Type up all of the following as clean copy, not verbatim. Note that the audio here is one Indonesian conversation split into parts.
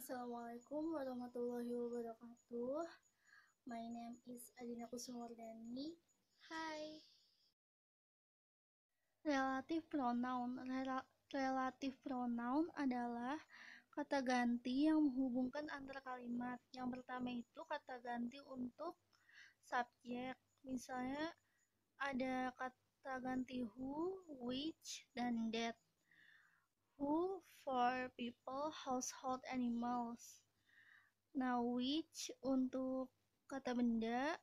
Assalamualaikum warahmatullahi wabarakatuh. My name is Adina Kusumardani. Hai. Relative pronoun. Relative pronoun adalah kata ganti yang menghubungkan antara kalimat. Yang pertama itu kata ganti untuk subjek. Misalnya ada kata ganti who, which, dan that. Who for people, household animals. Nah, which untuk kata benda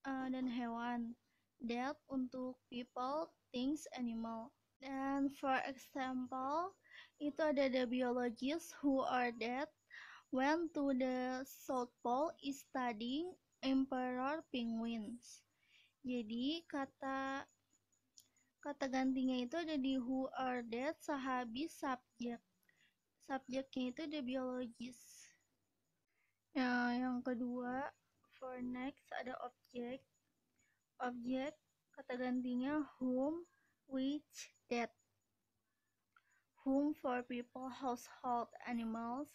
dan hewan. That untuk people, things, animal. Dan for example, itu ada the biologists who are dead went to the South Pole is studying emperor penguins. Jadi kata gantinya itu ada di who are dead sehabis subjek. Subjeknya itu the biologist. Nah, yang kedua, for next ada objek. Objek kata gantinya whom, which, that. Whom for people, household animals.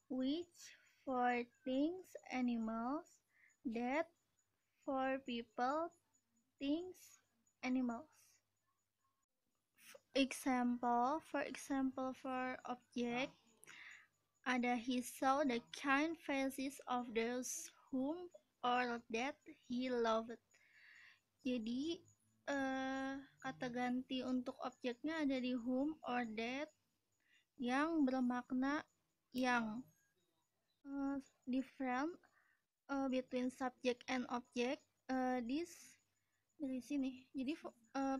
Which for things, animals. That for people, things, animals. For example for object ada he saw the kind faces of those whom or that he loved. Jadi kata ganti untuk objeknya ada di whom or that yang bermakna yang. Different between subject and object. This dari sini. Jadi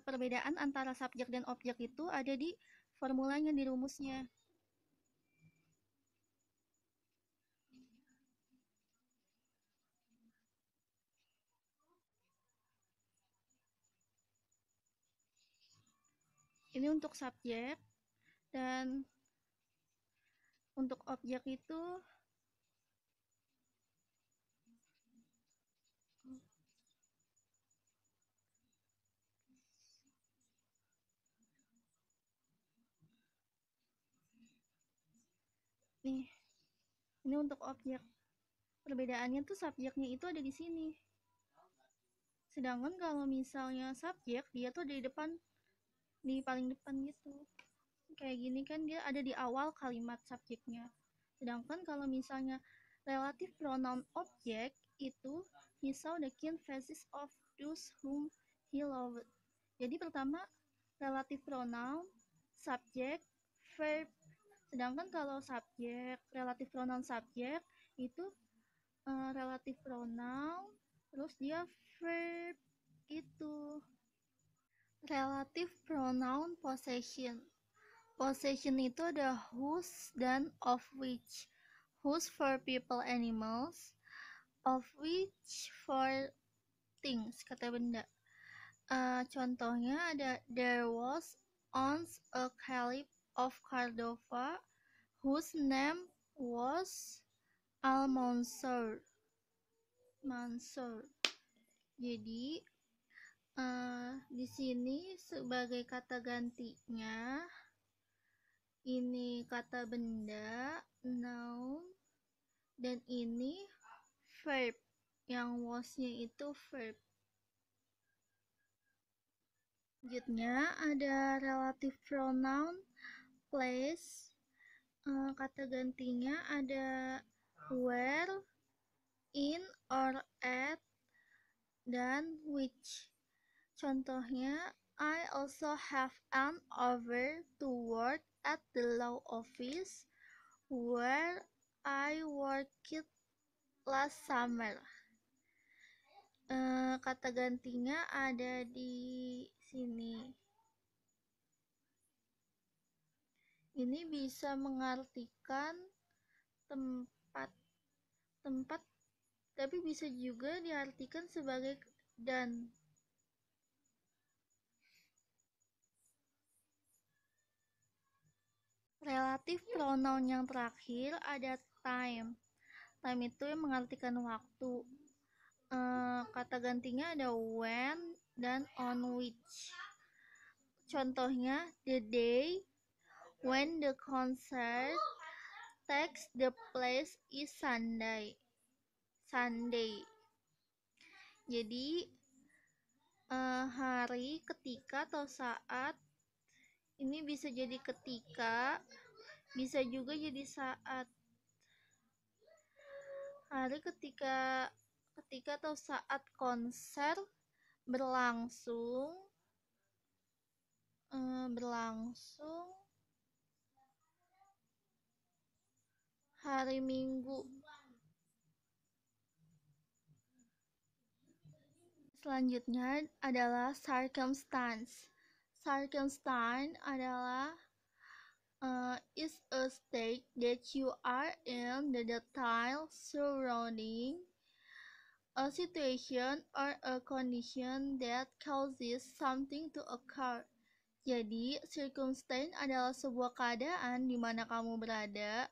perbedaan antara subjek dan objek itu ada di formulanya, di rumusnya. Ini untuk subjek, dan untuk objek itu nih. Ini untuk objek. Perbedaannya tuh subjeknya itu ada di sini. Sedangkan kalau misalnya subjek, dia tuh ada di depan, di paling depan gitu. Kayak gini kan dia ada di awal kalimat subjeknya. Sedangkan kalau misalnya relative pronoun object itu he saw the keen faces of those whom he loved. Jadi pertama relative pronoun, subjek, verb. Sedangkan kalau subjek, relative pronoun subjek itu relative pronoun terus dia verb gitu. Relative pronoun possession. Possession itu ada whose dan of which. Whose for people, animals. Of which for things, kata benda. Contohnya ada there was once a caliph of Cordova whose name was Al-Mansur. Jadi di sini sebagai kata gantinya ini kata benda, noun, dan ini verb. Yang was-nya itu verb. Selanjutnya ada relative pronoun place. Kata gantinya ada where, in or at, dan which. Contohnya, I also have an offer to work at the law office where I worked last summer. Kata gantinya ada di sini. Ini bisa mengartikan tempat, tapi bisa juga diartikan sebagai dan. Relatif pronoun yang terakhir ada time. Time itu yang mengartikan waktu. Kata gantinya ada when dan on which. Contohnya, the day when the concert text the place is Sunday. Jadi hari, ketika, atau saat. Ini bisa jadi ketika, bisa juga jadi saat. Hari ketika atau saat konser berlangsung. Hari Minggu. Selanjutnya adalah circumstance. Circumstance adalah is a state that you are in, the detail surrounding a situation or a condition that causes something to occur. Jadi, circumstance adalah sebuah keadaan di mana kamu berada,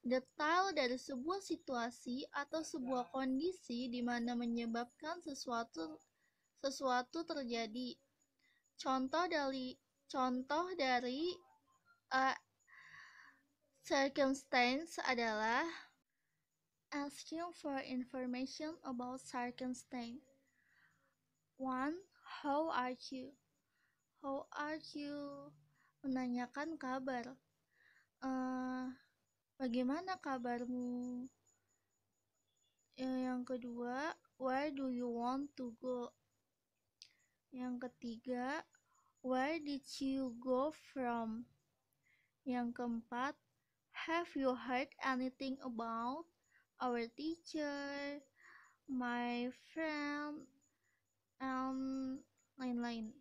detail dari sebuah situasi atau sebuah kondisi di mana menyebabkan sesuatu terjadi. Contoh dari circumstance adalah asking for information about circumstance. 1. How are you? How are you? Menanyakan kabar. Bagaimana kabarmu? Yang kedua, where do you want to go? Yang ketiga, where did you go from? Yang keempat, have you heard anything about our teacher, my friend, and lain-lain.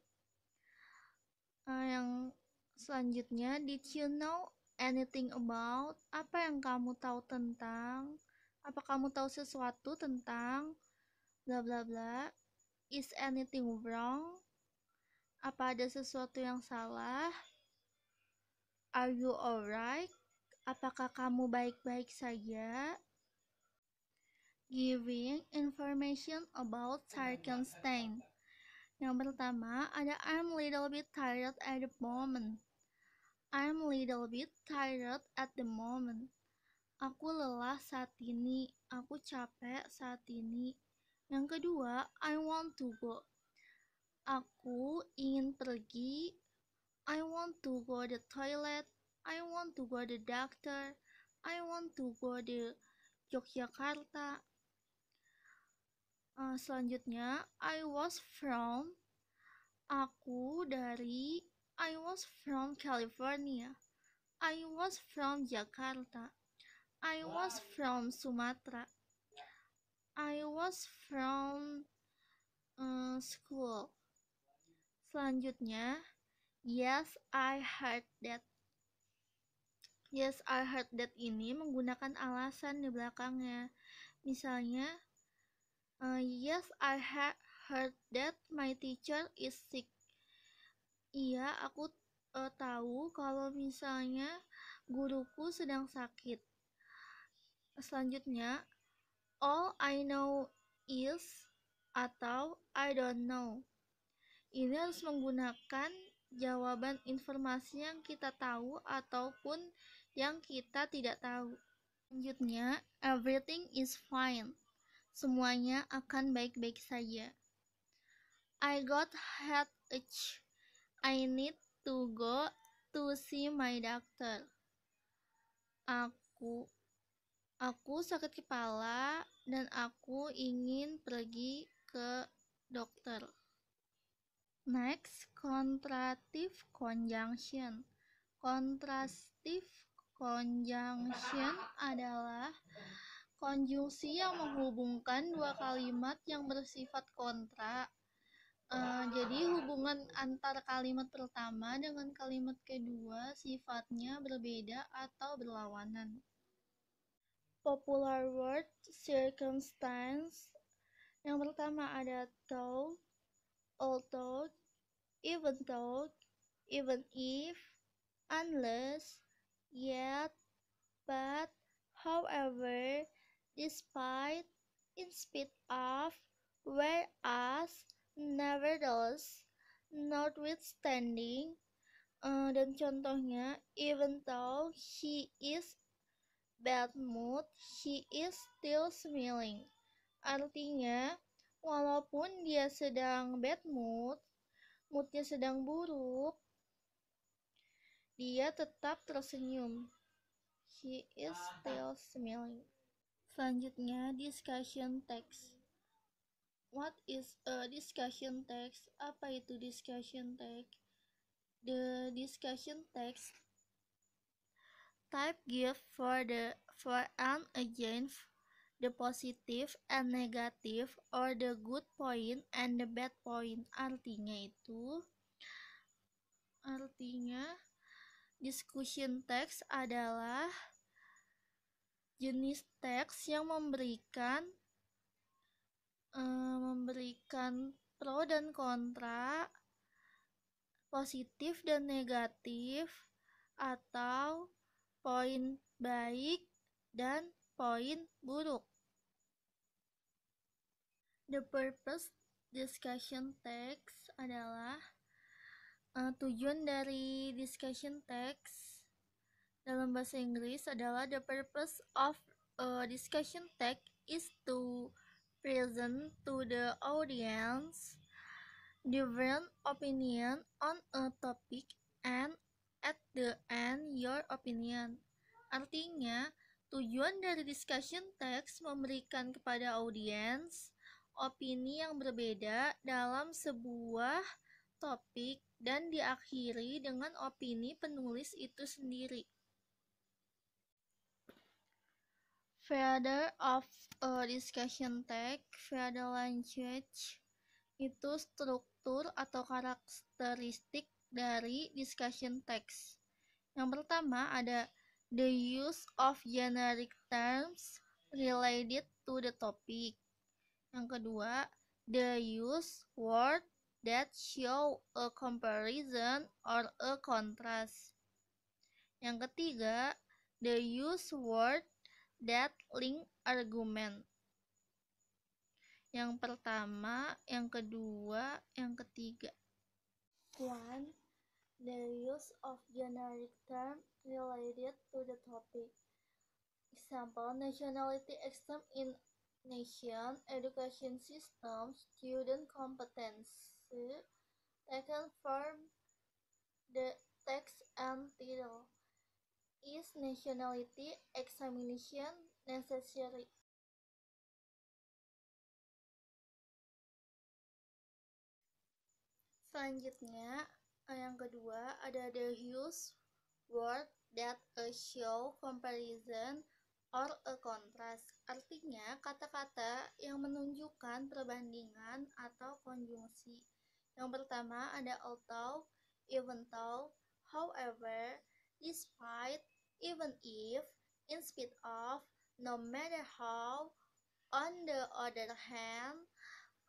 Yang selanjutnya, did you know anything about? Apa yang kamu tahu tentang? Apa kamu tahu sesuatu tentang bla bla bla? Is anything wrong? Apa ada sesuatu yang salah? Are you alright? Apakah kamu baik-baik saja? Giving information about circumstance. Yang pertama ada I'm little bit tired at the moment. I'm little bit tired at the moment. Aku lelah saat ini. Aku capek saat ini. Yang kedua, I want to go. Aku ingin pergi. I want to go the toilet. I want to go the doctor. I want to go the Yogyakarta. Selanjutnya, I was from. Aku dari. I was from California. I was from Jakarta. I was from Sumatera. I was from school. Selanjutnya, yes, I heard that. Yes, I heard that ini menggunakan alasan di belakangnya. Misalnya, yes, I heard that my teacher is sick. Iya, aku tahu kalau misalnya guruku sedang sakit. Selanjutnya, all I know is atau I don't know. Ini harus menggunakan jawaban informasi yang kita tahu ataupun yang kita tidak tahu. Selanjutnya, everything is fine. Semuanya akan baik-baik saja. I got headache. I need to go to see my doctor. Aku sakit kepala dan aku ingin pergi ke dokter. Next, contrastive conjunction. Contrastive conjunction adalah konjungsi yang menghubungkan dua kalimat yang bersifat kontra. Jadi hubungan antara kalimat pertama dengan kalimat kedua sifatnya berbeda atau berlawanan. Popular word circumstance. Yang pertama ada though, although, even though, even if, unless, yet, but, however, despite, in spite of, whereas, nevertheless, notwithstanding, dan contohnya, even though he is bad mood, she is still smiling. Artinya, walaupun dia sedang bad mood, moodnya sedang buruk, dia tetap tersenyum. She is still smiling. Selanjutnya, discussion text. What is a discussion text? Apa itu discussion text? The discussion text type give for and against the positive and negative or the good point and the bad point. Artinya discussion text adalah jenis teks yang memberikan pro dan kontra, positif dan negatif, atau poin baik dan poin buruk. The purpose discussion text adalah tujuan dari discussion text dalam bahasa Inggris adalah the purpose of discussion text is to present to the audience different opinion on a topic and at the end your opinion. Artinya, tujuan dari discussion text memberikan kepada audiens opini yang berbeda dalam sebuah topik dan diakhiri dengan opini penulis itu sendiri. Further of a discussion text, further language itu struktur atau karakteristik dari discussion text. Yang pertama ada the use of generic terms related to the topic. Yang kedua, the use word that show a comparison or a contrast. Yang ketiga, the use word that link argument. Yang pertama, yang kedua, yang ketiga. 1. The use of generic term related to the topic. Example, nationality exam in nation, education system, student competency, taken from the text and title. Is nationality examination necessary? Selanjutnya, yang kedua ada the use word that show comparison or a contrast. Artinya kata-kata yang menunjukkan perbandingan atau konjungsi. Yang pertama ada although, even though, however, despite, even if, in spite of, no matter how, on the other hand,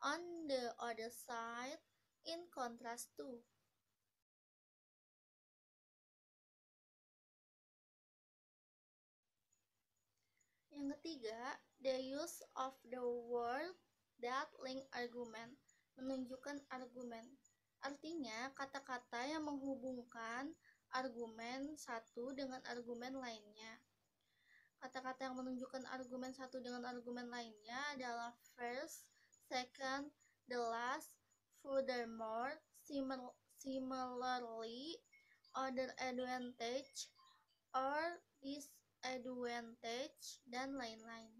on the other side, in contrast to. Yang ketiga, the use of the word that link argument, menunjukkan argumen. Artinya, kata-kata yang menghubungkan argumen satu dengan argumen lainnya. Kata-kata yang menunjukkan argumen satu dengan argumen lainnya adalah first, second, the last, furthermore, similarly, other advantage, or disadvantage, dan lain-lain.